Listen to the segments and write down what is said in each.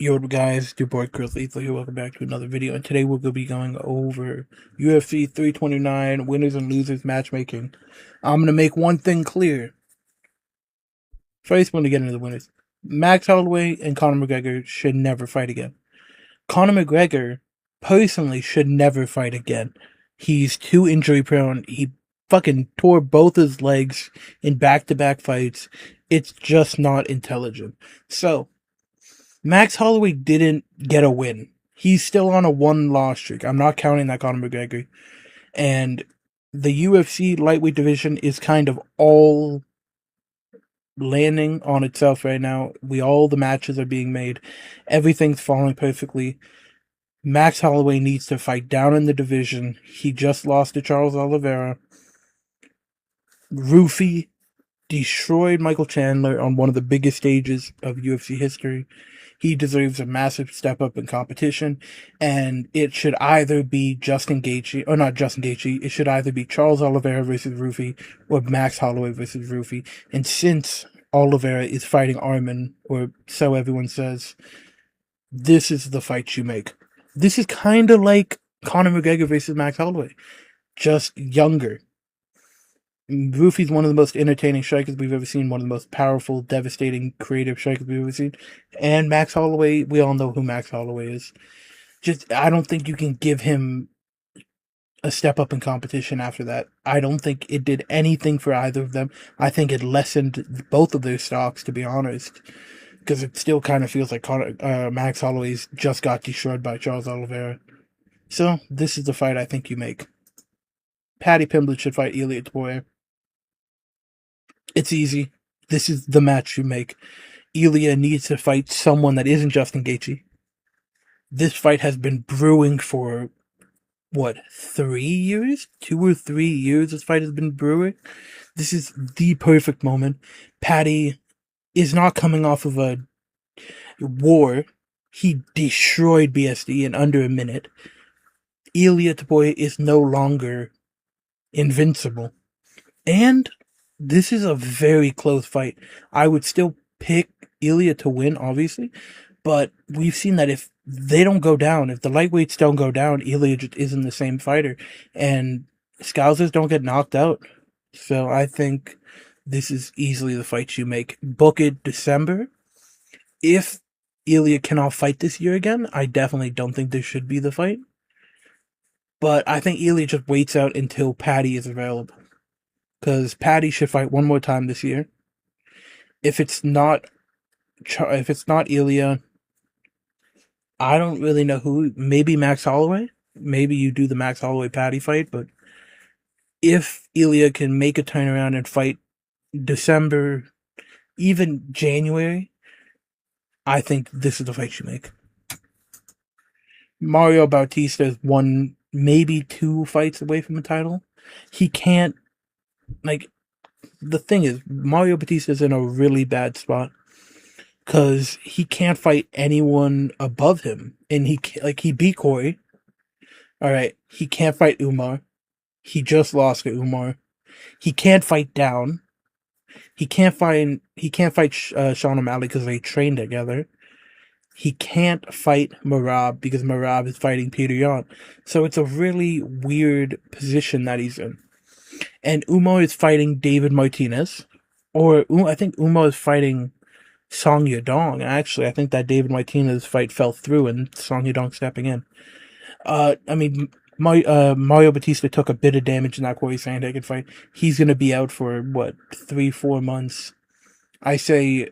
Yo guys, it's your boy Chris Lethal here. Welcome back to another video, and today we're going to be going over UFC 329 winners and losers matchmaking. I'm going to make one thing clear. First, when to get into the winners, Max Holloway and Conor McGregor should never fight again. Conor McGregor, personally, should never fight again. He's too injury prone. He fucking tore both his legs in back-to-back fights. It's just not intelligent. So, Max Holloway didn't get a win. He's still on a one-loss streak. I'm not counting that Conor McGregor. And the UFC lightweight division is kind of all landing on itself right now. All the matches are being made. Everything's falling perfectly. Max Holloway needs to fight down in the division. He just lost to Charles Oliveira. Roofy destroyed Michael Chandler on one of the biggest stages of UFC history. He deserves a massive step up in competition, and it should either be Justin Gaethje, or not Justin Gaethje, it should either be Charles Oliveira versus Roofy, or Max Holloway versus Roofy. And since Oliveira is fighting Arman, or so everyone says, this is the fight you make. This is kind of like Conor McGregor versus Max Holloway, just younger. Roofy's one of the most entertaining strikers we've ever seen, one of the most powerful, devastating, creative strikers we've ever seen. And Max Holloway, we all know who Max Holloway is. I don't think you can give him a step up in competition after that. I don't think it did anything for either of them. I think it lessened both of their stocks, to be honest, because it still kind of feels like Max Holloway's just got destroyed by Charles Oliveira. So, this is the fight I think you make. Paddy Pimblett should fight Ilia Topuria. It's easy. This is the match you make. Ilia needs to fight someone that isn't Justin Gaethje. This fight has been brewing for, 3 years? 2 or 3 years this fight has been brewing. This is the perfect moment. Paddy is not coming off of a war. He destroyed BSD in under a minute. Ilia Topuria is no longer invincible. And this is a very close fight. I would still pick Ilia to win, obviously, but we've seen that if they don't go down, if the lightweights don't go down, Ilia just isn't the same fighter, and Scousers don't get knocked out. So I think this is easily the fight you make. Book it December. If Ilia cannot fight this year again, I definitely don't think this should be the fight. But I think Ilia just waits out until Paddy is available. Because Paddy should fight one more time this year. If it's not Ilia, I don't really know who. Maybe Max Holloway. Maybe you do the Max Holloway Paddy fight. But if Ilia can make a turnaround and fight December, even January, I think this is the fight you make. Mario Bautista is one, maybe 2 fights away from the title. He can't. The thing is, Mario Batista's in a really bad spot because he can't fight anyone above him, and he beat Corey. All right, he can't fight Umar. He just lost to Umar. He can't fight down. He can't fight Sean O'Malley because they trained together. He can't fight Merab because Merab is fighting Peter Yan. So it's a really weird position that he's in. And Umar is fighting David Martinez. Or I think Umar is fighting Song Yadong. Actually, I think that David Martinez fight fell through and Song Yadong stepping in. Mario Batista took a bit of damage in that Corey Sandhagen fight. He's going to be out for, 3-4 months. I say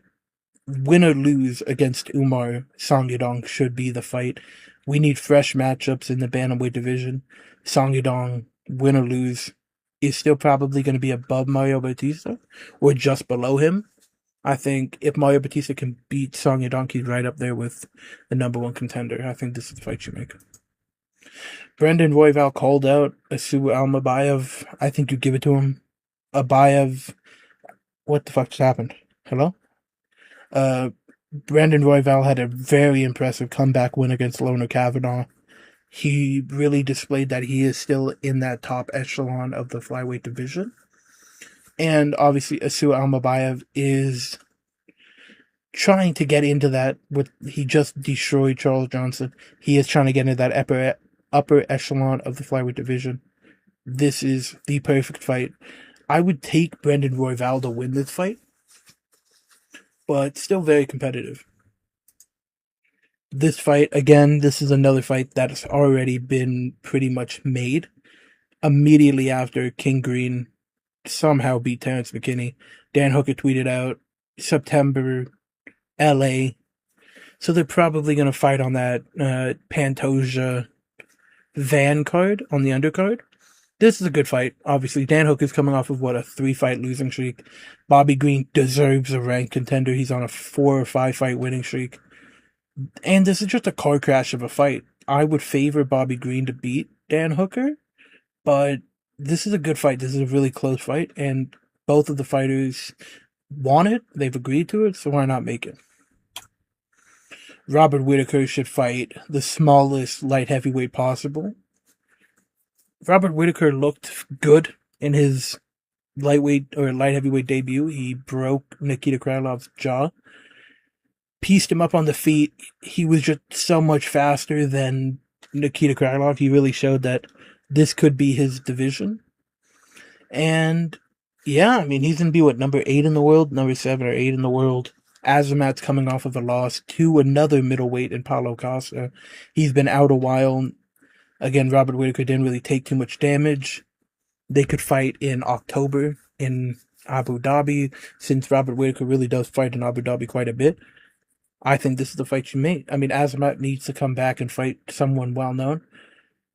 win or lose against Umar, Song Yadong should be the fight. We need fresh matchups in the bantamweight division. Song Yadong, win or lose, is still probably going to be above Mario Batista or just below him. I think if Mario Batista can beat Song Yadong, he's right up there with the number 1 contender. I think this is the fight you make. Brendan Royval called out Asu Almabayev. I think you give it to him. Abayev, what the fuck just happened? Hello? Brendan Royval had a very impressive comeback win against Lona Kavanaugh. He really displayed that he is still in that top echelon of the flyweight division. And obviously, Asu Almabayev is trying to get into that. He just destroyed Charles Johnson. He is trying to get into that upper echelon of the flyweight division. This is the perfect fight. I would take Brendan Royval to win this fight, but still very competitive. This fight, again, this is another fight that has already been pretty much made. Immediately after King Green somehow beat Terrence McKinney, Dan Hooker tweeted out, September, LA. So they're probably going to fight on that Pantoja Van card on the undercard. This is a good fight. Obviously, Dan Hooker's coming off of, what, a 3-fight losing streak. Bobby Green deserves a ranked contender. He's on a 4 or 5 fight winning streak. And this is just a car crash of a fight. I would favor Bobby Green to beat Dan Hooker, but this is a good fight. This is a really close fight, and both of the fighters want it. They've agreed to it, so why not make it? Robert Whittaker should fight the smallest light heavyweight possible. Robert Whittaker looked good in his lightweight or light heavyweight debut. He broke Nikita Krylov's jaw, pieced him up on the feet. He was just so much faster than Nikita Krylov. He really showed that this could be his division. And yeah, I mean, he's going to be, what, number 8 in the world? Number 7 or 8 in the world. Azamat's coming off of a loss to another middleweight in Paulo Costa. He's been out a while. Again, Robert Whittaker didn't really take too much damage. They could fight in October in Abu Dhabi, since Robert Whittaker really does fight in Abu Dhabi quite a bit. I think this is the fight you made. I mean, Azamat needs to come back and fight someone well-known.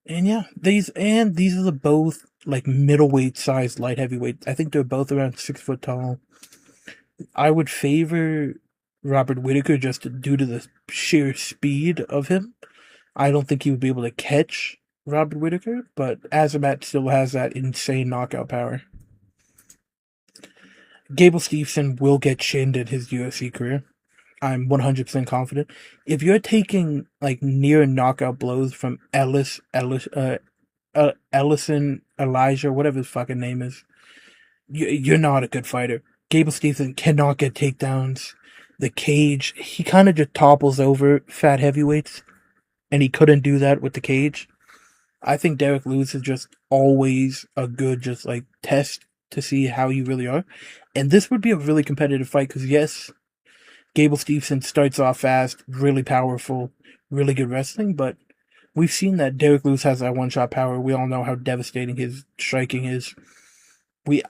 And yeah, these are the both, like, middleweight sized light heavyweight. I think they're both around 6 foot tall. I would favor Robert Whittaker just due to the sheer speed of him. I don't think he would be able to catch Robert Whittaker, but Azamat still has that insane knockout power. Gable Steveson will get chinned in his UFC career. I'm 100% confident. If you're taking, like, near knockout blows from Ellison, Elijah, whatever his fucking name is, you're not a good fighter. Gable Steveson cannot get takedowns. The cage, he kind of just topples over fat heavyweights, and he couldn't do that with the cage. I think Derek Lewis is just always a good, just, like, test to see how you really are. And this would be a really competitive fight, because yes, Gable Steveson starts off fast, really powerful, really good wrestling, but we've seen that Derek Lewis has that one-shot power. We all know how devastating his striking is.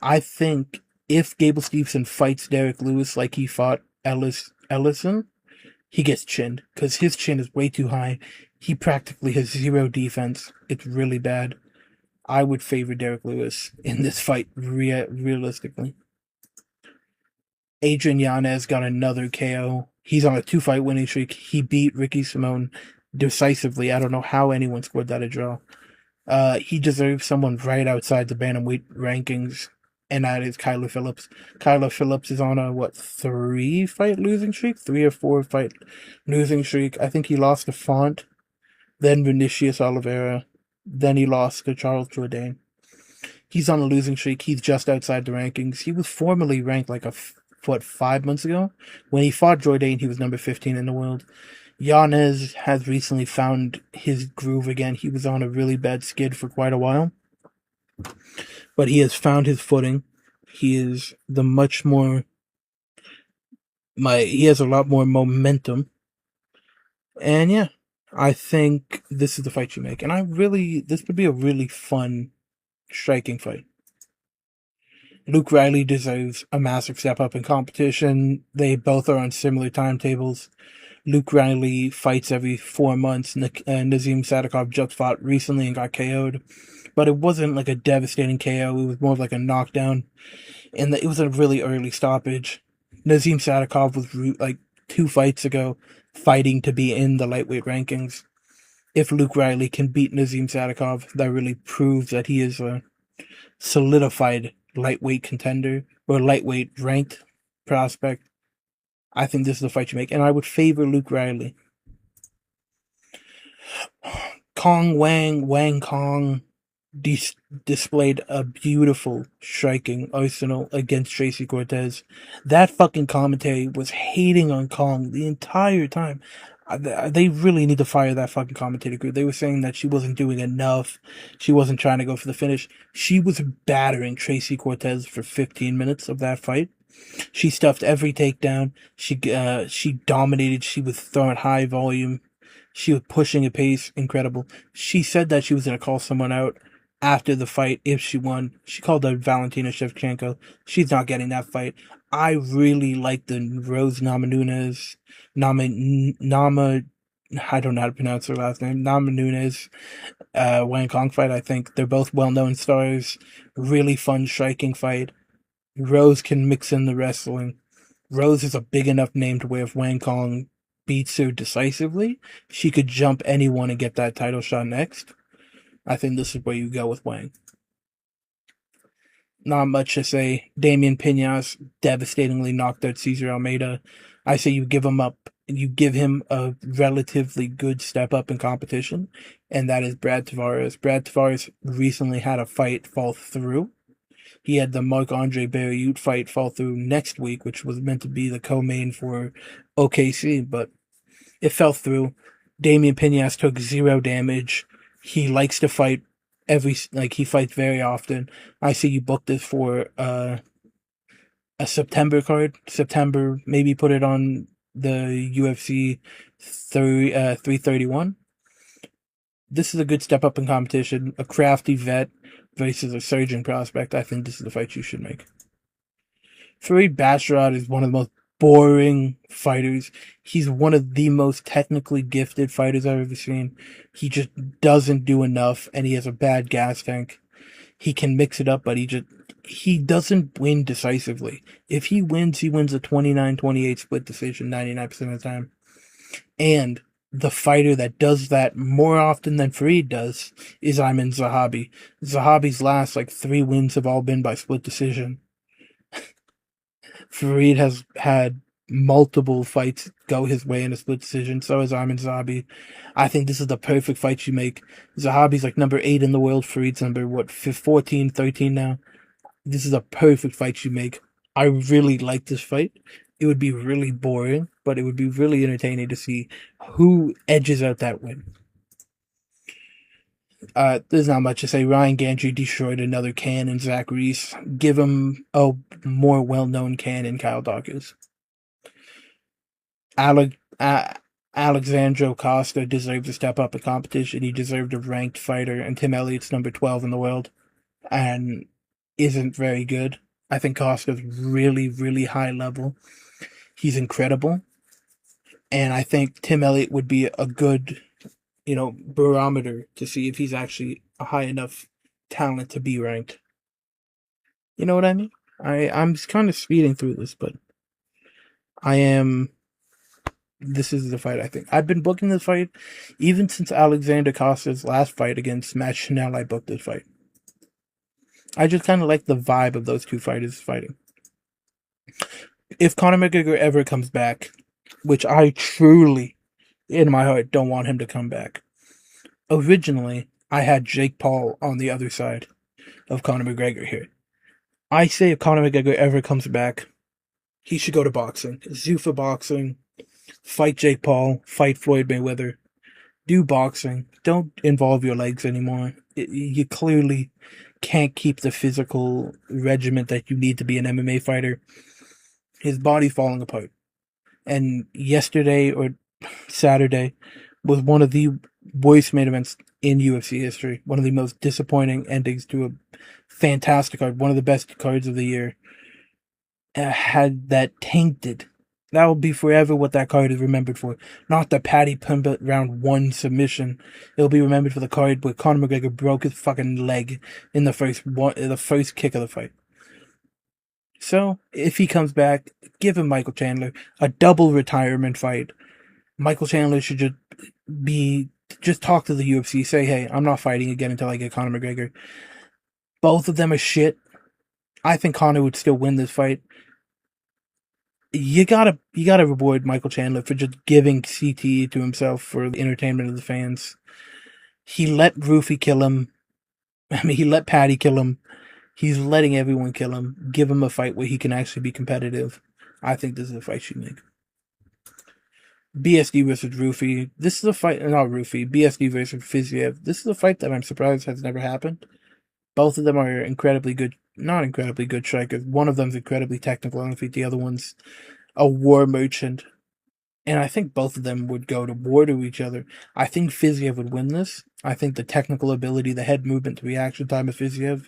I think if Gable Steveson fights Derek Lewis like he fought Ellison, he gets chinned, because his chin is way too high. He practically has zero defense. It's really bad. I would favor Derek Lewis in this fight, realistically. Adrian Yanez got another KO. He's on a 2-fight winning streak. He beat Ricky Simone decisively. I don't know how anyone scored that a draw. He deserves someone right outside the bantamweight rankings, and that is Kyler Phillips. Kyler Phillips is on a, 3-fight losing streak? 3 or 4-fight losing streak. I think he lost to Font, then Vinicius Oliveira, then he lost to Charles Jourdain. He's on a losing streak. He's just outside the rankings. He was formerly ranked 5 months ago? When he fought Jourdain, he was number 15 in the world. Yanez has recently found his groove again. He was on a really bad skid for quite a while, but he has found his footing. He is he has a lot more momentum. And yeah, I think this is the fight you make. And this would be a really fun striking fight. Luke Riley deserves a massive step up in competition. They both are on similar timetables. Luke Riley fights every 4 months. Nazim Sadikov just fought recently and got KO'd. But it wasn't like a devastating KO. It was more of like a knockdown. And it was a really early stoppage. Nazim Sadikov was 2 fights ago fighting to be in the lightweight rankings. If Luke Riley can beat Nazim Sadikov, that really proves that he is a solidified lightweight contender or lightweight ranked prospect. I think this is the fight you make, and I would favor Luke Riley. Wang Kong dis- displayed a beautiful striking arsenal against Tracy Cortez. That fucking commentary was hating on Kong the entire time. They really need to fire that fucking commentator crew. They were saying that she wasn't doing enough. She wasn't trying to go for the finish. She was battering Tracy Cortez for 15 minutes of that fight. She stuffed every takedown. She dominated. She was throwing high volume. She was pushing a pace, incredible. She said that she was gonna call someone out after the fight if she won. She called out Valentina Shevchenko. She's not getting that fight. I really like the Rose Namajunas, Nama, I don't know how to pronounce her last name, Namajunas, Wang Kong fight. I think they're both well-known stars. Really fun striking fight. Rose can mix in the wrestling. Rose is a big enough name to where if Wang Kong beats her decisively, she could jump anyone and get that title shot next. I think this is where you go with Wang. Not much to say. Damian Pinas devastatingly knocked out Cesar Almeida. I say you give him up. You give him a relatively good step up in competition, and that is Brad Tavares. Brad Tavares recently had a fight fall through. He had the Marc-Andre Barriute fight fall through next week, which was meant to be the co-main for OKC, but it fell through. Damian Pinas took 0 damage. He likes to fight he fights very often. I see you booked this for a September card. September, maybe put it on the UFC 331. This is a good step up in competition. A crafty vet versus a surging prospect. I think this is the fight you should make. Fareed Basharat is one of the most boring fighters. He's one of the most technically gifted fighters I've ever seen. He just doesn't do enough, and he has a bad gas tank. He can mix it up, but he doesn't win decisively. If he wins a 29-28 split decision 99% of the time. And the fighter that does that more often than Fareed does is Ayman Zahabi. Zahabi's last 3 wins have all been by split decision. Fareed has had multiple fights go his way in a split decision. So has Ayman Zahabi. I think this is the perfect fight you make. Zahabi's number 8 in the world. Fareed's number, 14, 13 now. This is a perfect fight you make. I really like this fight. It would be really boring, but it would be really entertaining to see who edges out that win. There's not much to say. Ryan Gantry destroyed another can in Zach Reese. Give him a more well-known can in Kyle Dawkins. Alexandro Costa deserves a step up in competition. He deserved a ranked fighter, and Tim Elliott's number 12 in the world and isn't very good. I think Costa's really, really high level. He's incredible. And I think Tim Elliott would be a good barometer to see if he's actually a high enough talent to be ranked. You know what I mean? I'm just kind of speeding through this, but this is the fight I think. I've been booking this fight even since Alexander Costa's last fight against Matt Chanel. I booked this fight. I just kind of like the vibe of those two fighters fighting. If Conor McGregor ever comes back, which I truly, in my heart, don't want him to come back. Originally, I had Jake Paul on the other side of Conor McGregor here. I say if Conor McGregor ever comes back, he should go to boxing. Zuffa boxing, fight Jake Paul, fight Floyd Mayweather. Do boxing. Don't involve your legs anymore. You clearly can't keep the physical regiment that you need to be an MMA fighter. His body's falling apart. And yesterday or Saturday was one of the worst main events in UFC history. One of the most disappointing endings to a fantastic card. One of the best cards of the year. Had that tainted. That will be forever what that card is remembered for. Not the Paddy Pimblett round 1 submission. It'll be remembered for the card where Conor McGregor broke his fucking leg in the first kick of the fight. So, if he comes back, give him Michael Chandler. A double retirement fight. Michael Chandler should just talk to the UFC. Say, hey, I'm not fighting again until I get Conor McGregor. Both of them are shit. I think Conor would still win this fight. You gotta reward Michael Chandler for just giving CTE to himself for the entertainment of the fans. He let Roofy kill him. I mean, he let Patty kill him. He's letting everyone kill him. Give him a fight where he can actually be competitive. I think this is a fight you make. BSD versus Rufy. This is a fight, not Rufy. BSD versus Fiziev. This is a fight that I'm surprised has never happened. Both of them are incredibly good, not incredibly good strikers. One of them's incredibly technical, and I think the other one's a war merchant. And I think both of them would go to war to each other. I think Fiziev would win this. I think the technical ability, the head movement, the reaction time of Fiziev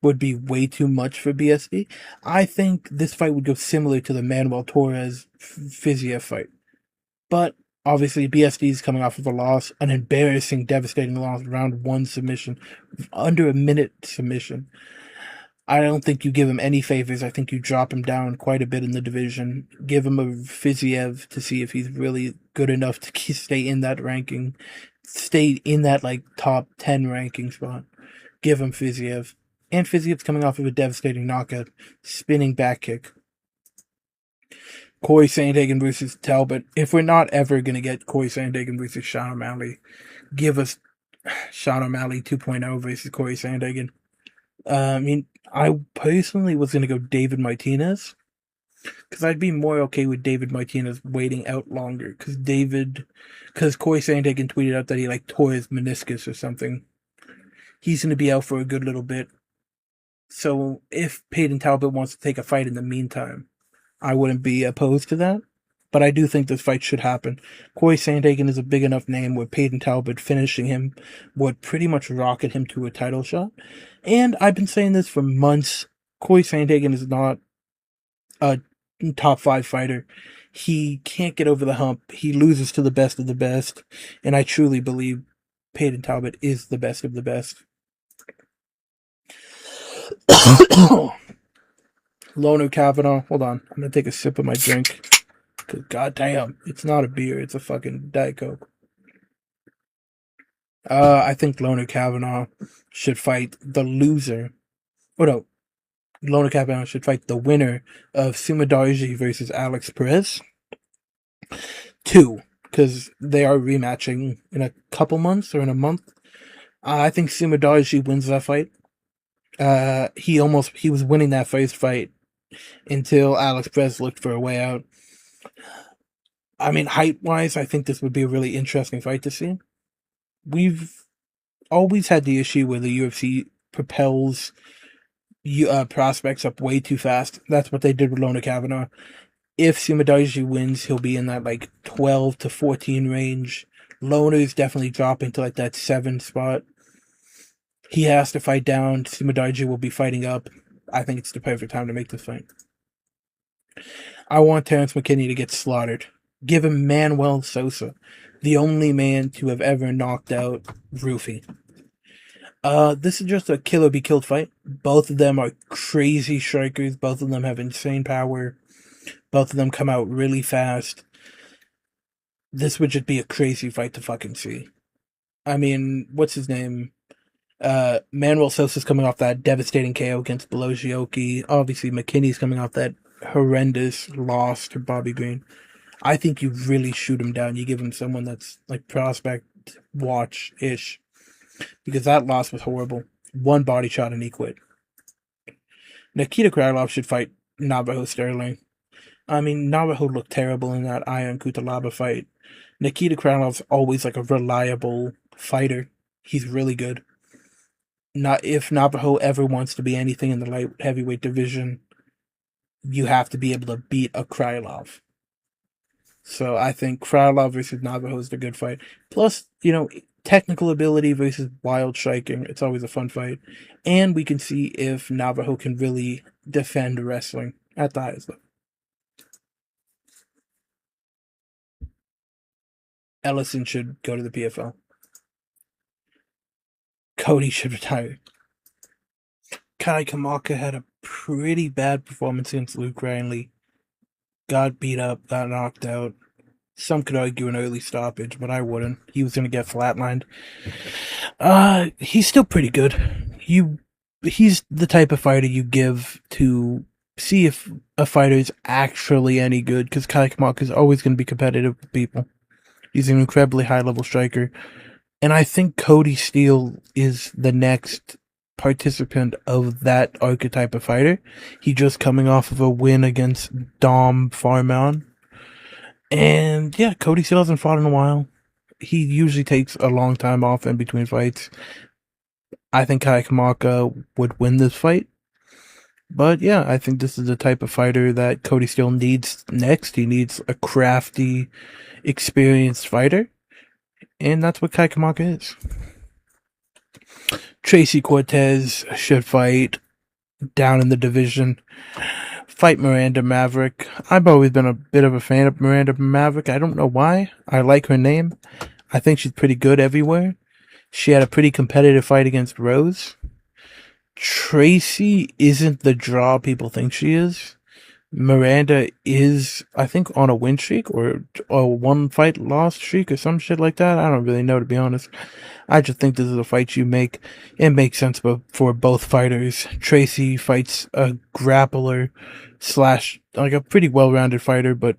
would be way too much for BSD. I think this fight would go similar to the Manuel Torres Fiziev fight. But obviously, BSD is coming off of a loss, an embarrassing, devastating loss, round one submission, under a minute submission. I don't think you give him any favors. I think you drop him down quite a bit in the division. Give him a Fiziev to see if he's really good enough to stay in that ranking, stay in that like top 10 ranking spot. Give him Fiziev. And Fiziev's coming off of a devastating knockout, spinning back kick. Corey Sandhagen versus Talbot. If we're not ever going to get Corey Sandhagen versus Sean O'Malley, give us Sean O'Malley 2.0 versus Corey Sandhagen. I mean, I personally was going to go David Martinez, because I'd be more okay with David Martinez waiting out longer, because Corey Sandhagen tweeted out that he like tore his meniscus or something. He's going to be out for a good little bit. So if Peyton Talbot wants to take a fight in the meantime, I wouldn't be opposed to that. But I do think this fight should happen. Corey Sandhagen is a big enough name where Peyton Talbot finishing him would pretty much rocket him to a title shot. And I've been saying this for months. Corey Sandhagen is not a top 5 fighter. He can't get over the hump. He loses to the best of the best. And I truly believe Peyton Talbot is the best of the best. Loner Kavanaugh. Hold on. I'm going to take a sip of my drink. Because goddamn, it's not a beer. It's a fucking Diet Coke. I think Loner Kavanaugh should fight the loser. Oh no. Loner Kavanaugh should fight the winner of Sumadarji versus Alex Perez. 2. Because they are rematching in a couple months or in a month. I think Sumadarji wins that fight. He was winning that first fight until Alex Perez looked for a way out. I mean, height-wise, I think this would be a really interesting fight to see. We've always had the issue where the UFC propels prospects up way too fast. That's what they did with Loner Kavanaugh. If Sumadarji wins, he'll be in that like 12 to 14 range. Loner's definitely dropping to like that 7 spot. He has to fight down. Sumadarji will be fighting up. I think it's the perfect time to make this fight. I want Terrence McKinney to get slaughtered. Give him Manuel Sosa, the only man to have ever knocked out Rufy. This is just a kill or be killed fight. Both of them are crazy strikers. Both of them have insane power. Both of them come out really fast. This would just be a crazy fight to fucking see. I mean, what's his name? Manuel Sosa's coming off that devastating KO against Belosioki. Obviously, McKinney's coming off that horrendous loss to Bobby Green. I think you really shoot him down. You give him someone that's like prospect watch-ish. Because that loss was horrible. 1 body shot and he quit. Nikita Krylov should fight Navajo Sterling. I mean, Navajo looked terrible in that Ion Kutalaba fight. Nikita Krylov's always like a reliable fighter. He's really good. If Navajo ever wants to be anything in the light heavyweight division, you have to be able to beat a Krylov. So I think Krylov versus Navajo is the good fight. Plus, technical ability versus wild striking. It's always a fun fight. And we can see if Navajo can really defend wrestling at the highest level. Ellison should go to the PFL. Cody should retire. Kai Kamaka had a pretty bad performance against Luke Riley. Got beat up, got knocked out. Some could argue an early stoppage, but I wouldn't. He was going to get flatlined. He's still pretty good. He's the type of fighter you give to see if a fighter is actually any good, because Kai Kamaka is always going to be competitive with people. He's an incredibly high-level striker. And I think Cody Steele is the next participant of that archetype of fighter. He just coming off of a win against Dom Farman. And yeah, Cody still hasn't fought in a while. He usually takes a long time off in between fights. I think Kai Kamaka would win this fight. But yeah, I think this is the type of fighter that Cody still needs next. He needs a crafty, experienced fighter. And that's what Kai Kamaka is. Tracy Cortez should fight down in the division. Fight Miranda Maverick. I've always been a bit of a fan of Miranda Maverick. I don't know why. I like her name. I think she's pretty good everywhere. She had a pretty competitive fight against Rose. Tracy isn't the draw people think she is. Miranda is, I think, on a win streak or a one fight loss streak or some shit like that. I don't really know, to be honest. I just think this is a fight you make. It makes sense for both fighters. Tracy fights a grappler slash like a pretty well-rounded fighter, but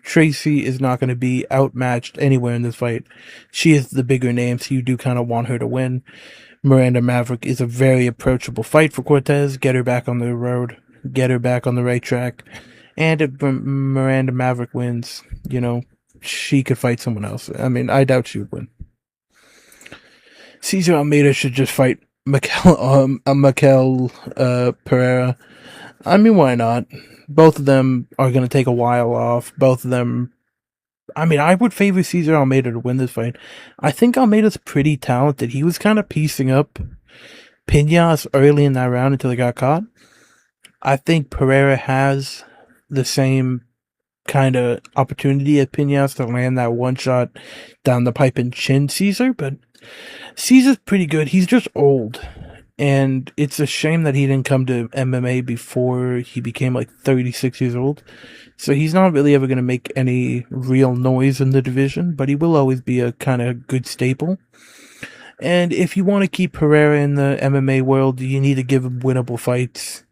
Tracy is not going to be outmatched anywhere in this fight. She is the bigger name, so you do kind of want her to win. Miranda Maverick is a very approachable fight for Cortez. Get her back on the road. Get her back on the right track. And if Miranda Maverick wins, she could fight someone else. I mean, I doubt she would win. Cesar Almeida should just fight Mikel Pereira. I mean, why not? Both of them are going to take a while off. Both of them... I mean, I would favor Cesar Almeida to win this fight. I think Almeida's pretty talented. He was kind of piecing up Piñas early in that round until he got caught. I think Pereira has the same kind of opportunity as Piñas to land that one shot down the pipe and chin Cesar, but Cesar's pretty good. He's just old. And it's a shame that he didn't come to MMA before he became like 36 years old. So he's not really ever going to make any real noise in the division, but he will always be a kind of good staple. And if you want to keep Pereira in the MMA world, you need to give him winnable fights.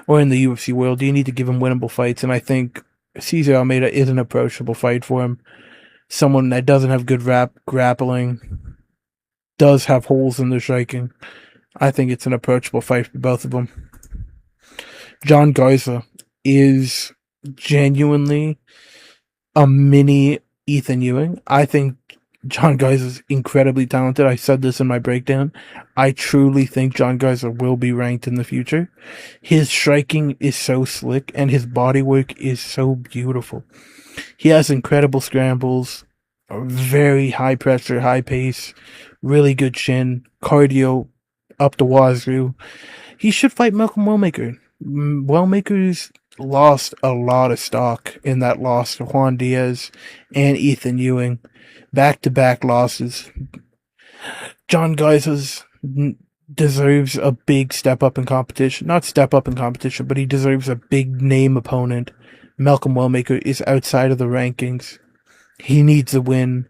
Or in the UFC world, you need to give him winnable fights. And I think Cesar Almeida is an approachable fight for him. Someone that doesn't have good grappling, does have holes in their striking. I think it's an approachable fight for both of them. John Garza is genuinely a mini Ethan Ewing. I think John Garza is incredibly talented. I said this in my breakdown. I truly think John Garza will be ranked in the future. His striking is so slick and his body work is so beautiful. He has incredible scrambles, very high pressure, high pace, really good chin, cardio up the wazoo. He should fight Malcolm Wellmaker. Wellmaker's lost a lot of stock in that loss to Juan Diaz and Ethan Ewing. Back-to-back losses. John Garza deserves a big step up in competition. Not step up in competition, but he deserves a big name opponent. Malcolm Wellmaker is outside of the rankings. He needs a win.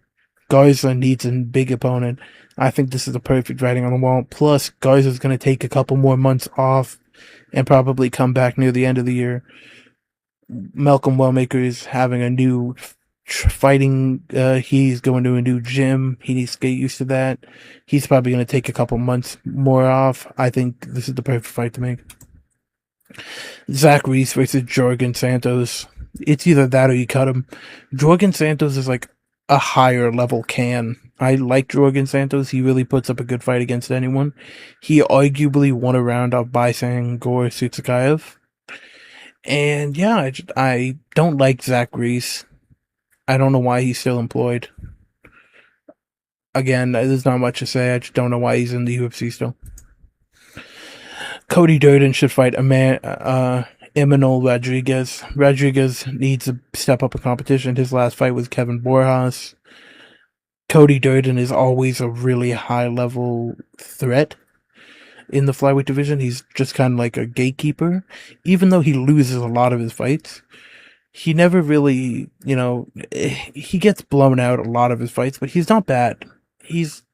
Garza needs a big opponent. I think this is the perfect writing on the wall. Plus, Garza's going to take a couple more months off and probably come back near the end of the year. Malcolm Wellmaker is having a new fighting. He's going to a new gym. He needs to get used to that. He's probably going to take a couple months more off. I think this is the perfect fight to make. Zach Reese versus Jorgen Santos. It's either that or you cut him. Jorgen Santos is like a higher level can. I like Jorgen Santos. He really puts up a good fight against anyone. He arguably won a round off Baisang Gore Sutsukayev. And yeah, I don't like Zach Reese. I don't know why he's still employed. Again, there's not much to say. I just don't know why he's in the UFC still. Cody Durden should fight Emmanuel Rodriguez. Rodriguez needs to step up in competition. His last fight was Kevin Borjas. Cody Durden is always a really high-level threat in the flyweight division. He's just kind of like a gatekeeper. Even though he loses a lot of his fights, he never really, he gets blown out a lot of his fights, but he's not bad. If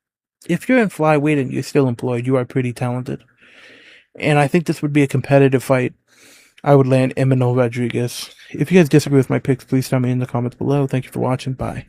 you're in flyweight and you're still employed, you are pretty talented. And I think this would be a competitive fight. I would land Emmanuel Rodriguez. If you guys disagree with my picks, please tell me in the comments below. Thank you for watching. Bye.